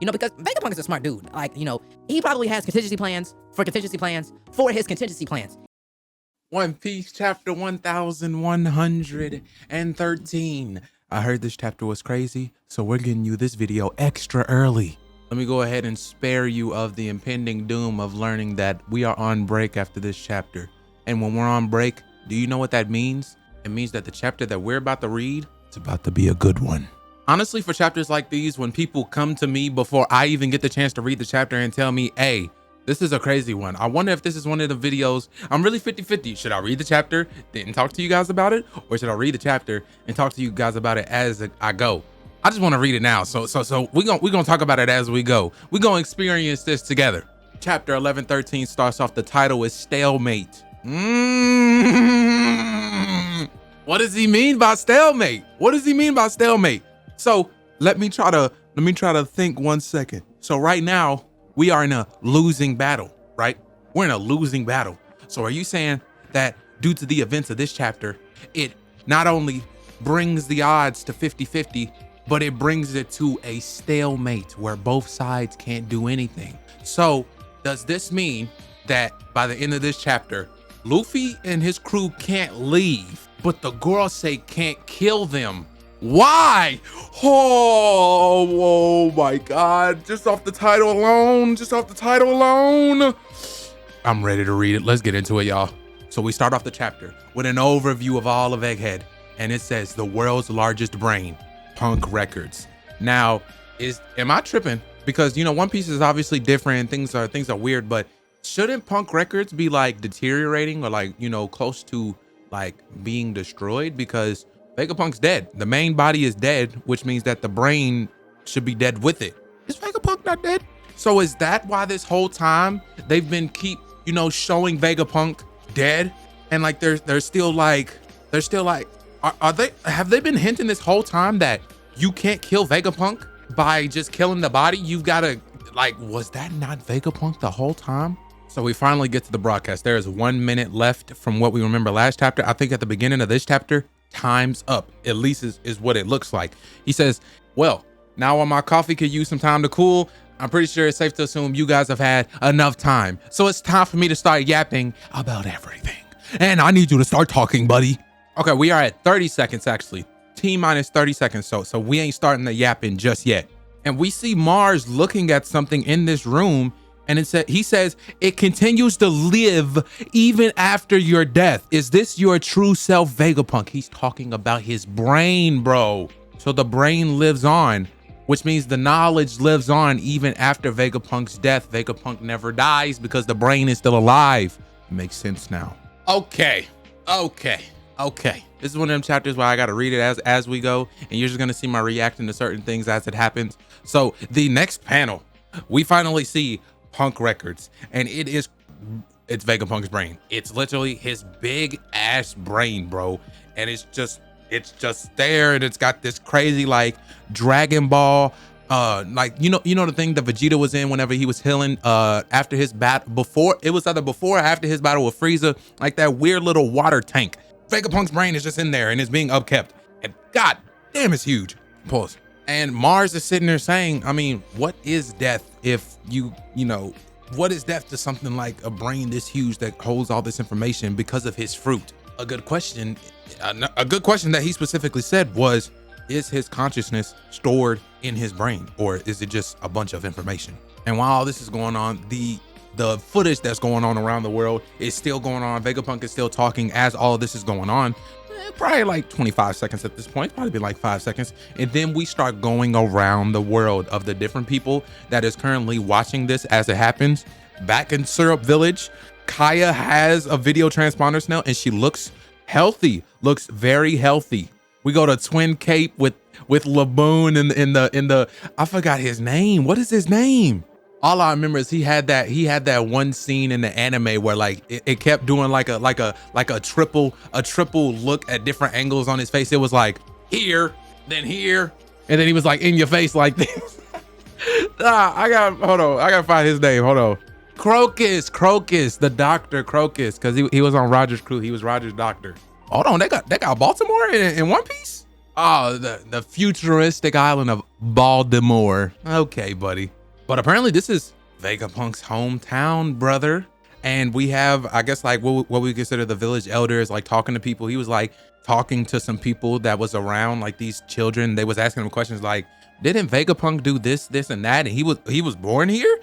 You know, because Vegapunk is a smart dude. Like, you know, he probably has contingency plans for his contingency plans. One Piece chapter 1113. I heard this chapter was crazy, so we're getting you this video extra early. Let me go ahead and spare you of the impending doom of learning that we are on break after this chapter. And when we're on break, do you know what that means? It means that the chapter that we're about to read, it's about to be a good one. Honestly, for chapters like these, when people come to me before I even get the chance to read the chapter and tell me, hey, this is a crazy one. I wonder if this is one of the videos. I'm really 50-50. Should I read the chapter, then talk to you guys about it? Or should I read the chapter and talk to you guys about it as I go? I just want to read it now. So we're gonna talk about it as we go. We're gonna experience this together. Chapter 1113 starts off, the title is Stalemate. What does he mean by stalemate? What does he mean by stalemate? So let me try to think 1 second. So right now, we are in a losing battle, right? We're in a losing battle. So are you saying that due to the events of this chapter, it not only brings the odds to 50-50, but it brings it to a stalemate where both sides can't do anything? So does this mean that by the end of this chapter, Luffy and his crew can't leave, but the Gorosei can't kill them? Why? Oh my God. Just off the title alone, I'm ready to read it. Let's get into it, y'all. So we start off the chapter with an overview of all of Egghead, and it says the world's largest brain, Punk Records. Now, am I tripping? Because, you know, One Piece is obviously different, things are weird, but shouldn't Punk Records be like deteriorating or like, you know, close to like being destroyed? Because Vegapunk's dead. The main body is dead, which means that the brain should be dead with it. Is Vegapunk not dead? So is that why this whole time they've been you know, showing Vegapunk dead? And like they're still like, have they been hinting this whole time that you can't kill Vegapunk by just killing the body? You've got to, like, was that not Vegapunk the whole time? So we finally get to the broadcast. There is 1 minute left from what we remember last chapter. I think at the beginning of this chapter, time's up, at least is what it looks like. He says, well, now while my coffee could use some time to cool, I'm pretty sure it's safe to assume you guys have had enough time. So it's time for me to start yapping about everything. And I need you to start talking, buddy. Okay, we are at 30 seconds actually. T-minus 30 seconds. So we ain't starting the yapping just yet. And we see Mars looking at something in this room, and he says, it continues to live even after your death. Is this your true self, Vegapunk? He's talking about his brain, bro. So the brain lives on, which means the knowledge lives on even after Vegapunk's death. Vegapunk never dies because the brain is still alive. It makes sense now. Okay. This is one of them chapters where I got to read it as we go, and you're just going to see my reaction to certain things as it happens. So the next panel, we finally see Punk Records, and it's Vegapunk's brain. It's literally his big ass brain, bro. And it's just there, and it's got this crazy like Dragon Ball, like you know the thing that Vegeta was in whenever he was healing after his battle, before or after his battle with Frieza, like that weird little water tank. Vegapunk's brain is just in there and it's being upkept, and god damn, it's huge. Pause. And Mars is sitting there saying, I mean, what is death if you know, what is death to something like a brain this huge that holds all this information because of his fruit? A good question that he specifically said was, is his consciousness stored in his brain, or is it just a bunch of information? And while all this is going on, the footage that's going on around the world is still going on. Vegapunk is still talking as all of this is going on. Probably like 25 seconds at this point, probably been like 5 seconds. And then we start going around the world of the different people that is currently watching this as it happens. Back in Syrup Village, Kaya has a video transponder now, and she looks healthy, looks very healthy. We go to Twin Cape with Laboon in the I forgot his name. What is his name? All I remember is he had that one scene in the anime where like it kept doing like a triple look at different angles on his face. It was like here, and then he was like in your face like this. I gotta find his name. Hold on. Crocus, the doctor Crocus, because he was on Roger's crew. He was Roger's doctor. Hold on, they got Baltimore in One Piece? Oh, the futuristic island of Baltimore. Okay, buddy. But apparently this is Vegapunk's hometown, brother. And we have, I guess, like what we consider the village elders, like talking to people. He was like talking to some people that was around, like these children. They was asking him questions like, didn't Vegapunk do this, this, and that? And he was born here?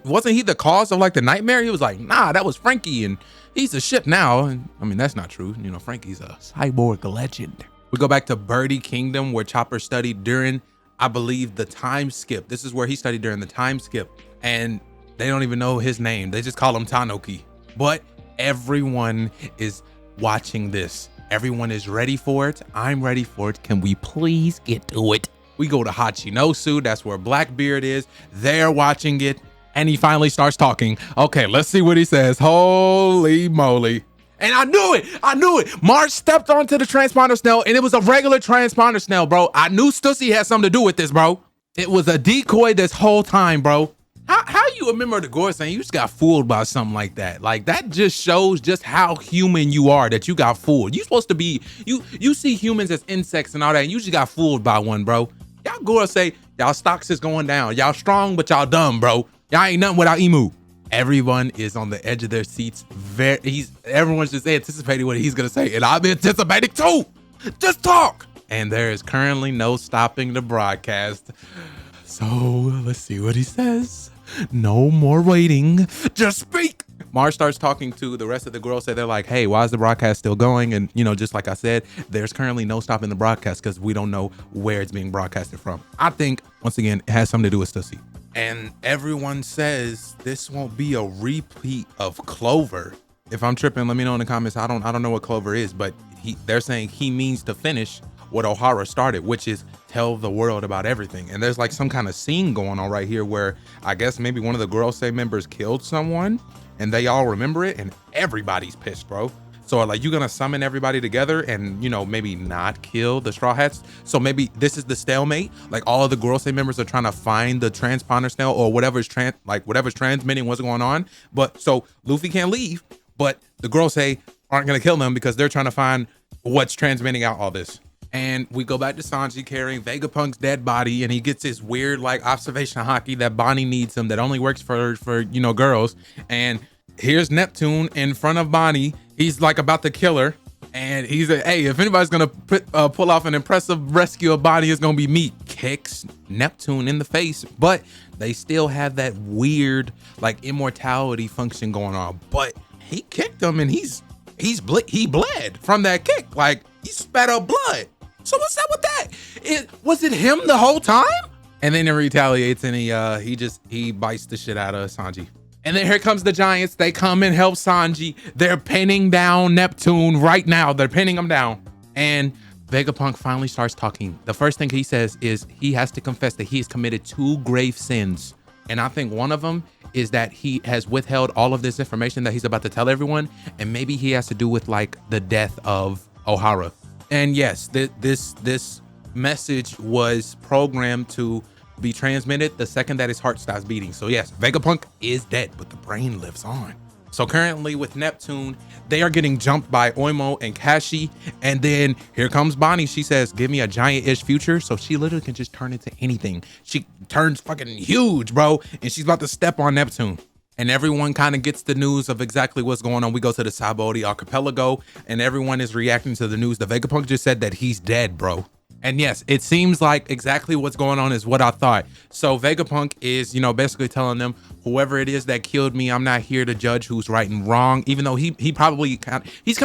Wasn't he the cause of like the nightmare? He was like, nah, that was Frankie, and he's a ship now. And I mean, that's not true. You know, Frankie's a cyborg legend. We go back to Birdie Kingdom, where Chopper studied during, I believe, the time skip. This is where he studied during the time skip. And they don't even know his name. They just call him Tanuki. But everyone is watching this. Everyone is ready for it. I'm ready for it. Can we please get to it? We go to Hachinosu. That's where Blackbeard is. They're watching it. And he finally starts talking. Okay, let's see what he says. Holy moly. And I knew it. March stepped onto the transponder snail, and it was a regular transponder snail, bro. I knew Stussy had something to do with this, bro. It was a decoy this whole time, bro. How you remember the gore saying you just got fooled by something like that? Like, that just shows just how human you are, that you got fooled. You supposed to be, you see humans as insects and all that, and you just got fooled by one, bro. Y'all go and say, y'all stocks is going down. Y'all strong, but y'all dumb, bro. Y'all ain't nothing without Emu. Everyone is on the edge of their seats. Everyone's just anticipating what he's gonna say, and I'm anticipating too. Just talk. And there is currently no stopping the broadcast. So let's see what he says. No more waiting. Just speak. Mars starts talking to the rest of the girls. They're like, hey, why is the broadcast still going? And, you know, just like I said, there's currently no stopping the broadcast because we don't know where it's being broadcasted from. I think, once again, it has something to do with Stussy. And everyone says this won't be a repeat of Clover. If I'm tripping, let me know in the comments. I don't know what Clover is, but they're saying he means to finish what Ohara started, which is tell the world about everything. And there's like some kind of scene going on right here where I guess maybe one of the Girl Say members killed someone and they all remember it and everybody's pissed, bro. So like, you gonna summon everybody together and, you know, maybe not kill the Straw Hats? So maybe this is the stalemate. Like, all of the Girl Say members are trying to find the transponder snail or whatever's transmitting what's going on. But so Luffy can't leave, but the Girl Say aren't gonna kill them because they're trying to find what's transmitting out all this. And we go back to Sanji carrying Vegapunk's dead body, and he gets his weird like observation hockey that Bonnie needs him that only works for you know, girls. And here's Neptune in front of Bonnie. He's like about to kill her, and he's like, hey, if anybody's gonna pull off an impressive rescue of Bonnie, it's gonna be me. Kicks Neptune in the face, but they still have that weird like immortality function going on. But he kicked him, and he bled from that kick. Like, he spat out blood. So what's up with that? Was it him the whole time? And then he retaliates, and he bites the shit out of Sanji. And then here comes the Giants. They come and help Sanji. They're pinning down Neptune right now. They're pinning him down. And Vegapunk finally starts talking. The first thing he says is he has to confess that he has committed 2 grave sins. And I think one of them is that he has withheld all of this information that he's about to tell everyone. And maybe he has to do with like the death of Ohara. And yes, this message was programmed to be transmitted the second that his heart stops beating. So yes, Vegapunk is dead, but the brain lives on. So currently with Neptune, they are getting jumped by Oimo and Kashi. And then here comes Bonnie. She says, give me a giant-ish future. So she literally can just turn into anything. She turns fucking huge, bro. And she's about to step on Neptune. And everyone kind of gets the news of exactly what's going on. We go to the Sabaody archipelago, and everyone is reacting to the news. The Vegapunk just said that he's dead, bro. And yes, it seems like exactly what's going on is what I thought. So Vegapunk is, you know, basically telling them, whoever it is that killed me, I'm not here to judge who's right and wrong. Even though he's kind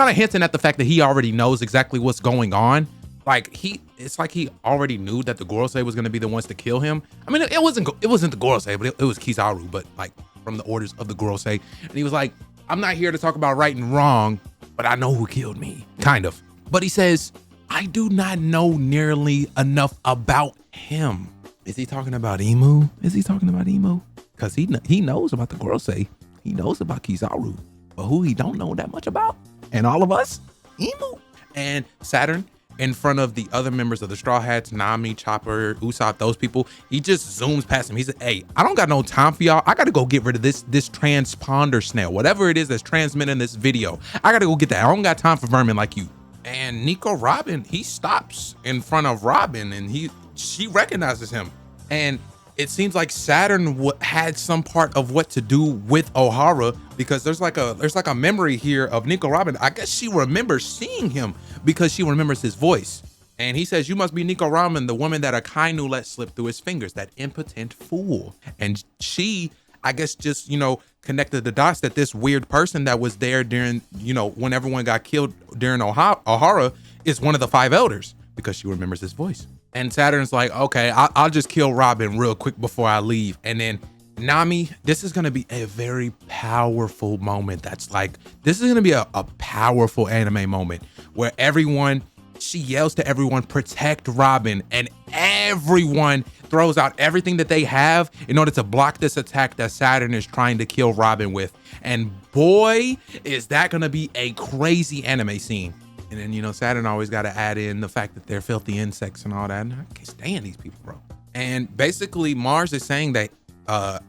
of hinting at the fact that he already knows exactly what's going on. Like, it's like he already knew that the Gorosei was going to be the ones to kill him. I mean, it wasn't the Gorosei, but it was Kizaru, but like from the orders of the Gorosei. And he was like, I'm not here to talk about right and wrong, but I know who killed me, kind of. But he says, I do not know nearly enough about him. Is he talking about Emu? Because he knows about the Gorosei. He knows about Kizaru. But who he don't know that much about? And all of us? Emu. And Saturn, in front of the other members of the Straw Hats, Nami, Chopper, Usopp, those people, he just zooms past him. He said, hey, I don't got no time for y'all. I got to go get rid of this transponder snail, whatever it is that's transmitting this video. I got to go get that. I don't got time for vermin like you. And Nico Robin, he stops in front of Robin, and she recognizes him. And it seems like Saturn had some part of what to do with O'Hara, because there's like a memory here of Nico Robin. I guess she remembers seeing him because she remembers his voice. And he says, "You must be Nico Robin, the woman that Akainu let slip through his fingers, that impotent fool." And she, I guess, just, connected the dots that this weird person that was there during, when everyone got killed during O'Hara is one of the 5 elders, because she remembers his voice. And Saturn's like, okay, I'll just kill Robin real quick before I leave. And then Nami, this is going to be a very powerful moment. This is going to be a powerful anime moment where she yells to everyone, protect Robin. And everyone throws out everything that they have in order to block this attack that Saturn is trying to kill Robin with. And boy, is that going to be a crazy anime scene. And then, Saturn always got to add in the fact that they're filthy insects and all that. And I can't stand these people, bro. And basically, Mars is saying that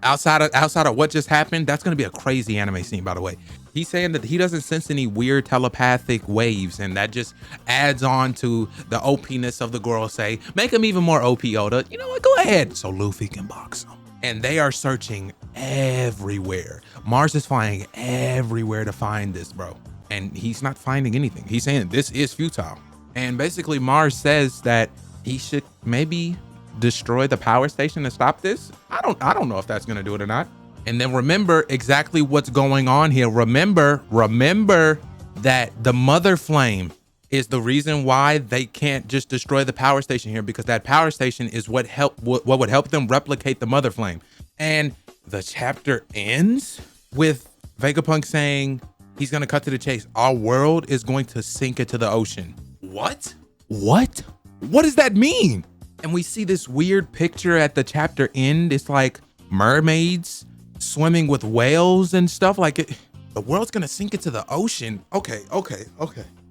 outside of what just happened, that's going to be a crazy anime scene, by the way. He's saying that he doesn't sense any weird telepathic waves, and that just adds on to the OP-ness of the girl. Say, make him even more OP, Oda. You know what? Go ahead. So Luffy can box him. And they are searching everywhere. Mars is flying everywhere to find this, bro. And he's not finding anything. He's saying this is futile. And basically Mars says that he should maybe destroy the power station to stop this. I don't know if that's gonna do it or not. And then remember exactly what's going on here. Remember that the mother flame is the reason why they can't just destroy the power station here, because that power station is what would help them replicate the mother flame. And the chapter ends with Vegapunk saying he's gonna cut to the chase. Our world is going to sink into the ocean. What? What does that mean? And we see this weird picture at the chapter end. It's like mermaids swimming with whales and stuff. The world's gonna sink into the ocean. Okay.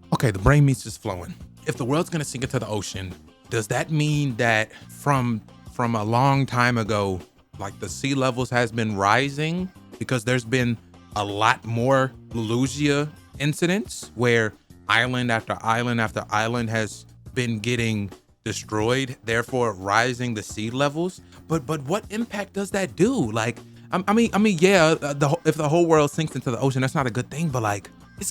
The brain meat's just flowing. If the world's gonna sink into the ocean, does that mean that from a long time ago, like the sea levels has been rising because there's been a lot more Lugia incidents where island after island after island has been getting destroyed, therefore rising the sea levels? But what impact does that do? I mean, yeah, if the whole world sinks into the ocean, that's not a good thing. But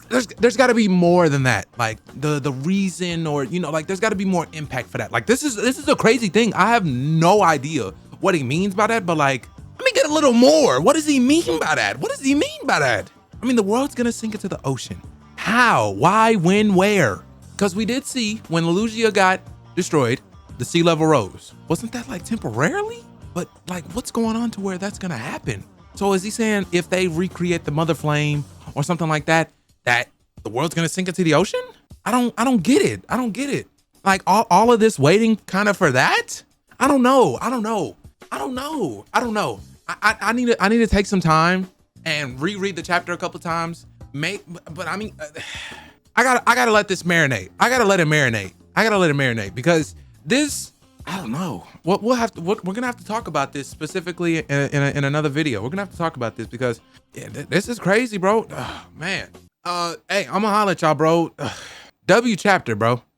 there's got to be more than that. The reason, or there's got to be more impact for that. This is a crazy thing. I have no idea what he means by that. But let me get a little more. What does he mean by that? What does he mean by that? I mean, the world's gonna sink into the ocean. How? Why? When? Where? Because we did see when Lugia got destroyed, the sea level rose. Wasn't that temporarily? But what's going on to where that's gonna happen? So is he saying if they recreate the mother flame or something like that, that the world's gonna sink into the ocean? I don't get it. I don't get it. All of this waiting kind of for that? I don't know. I need to take some time and reread the chapter a couple times. But I mean, I gotta let this marinate. I gotta let it marinate because this, I don't know. We're gonna have to talk about this specifically in another video. We're gonna have to talk about this because this is crazy, bro. Oh, man. Hey, I'm gonna holler at y'all, bro. W chapter, bro.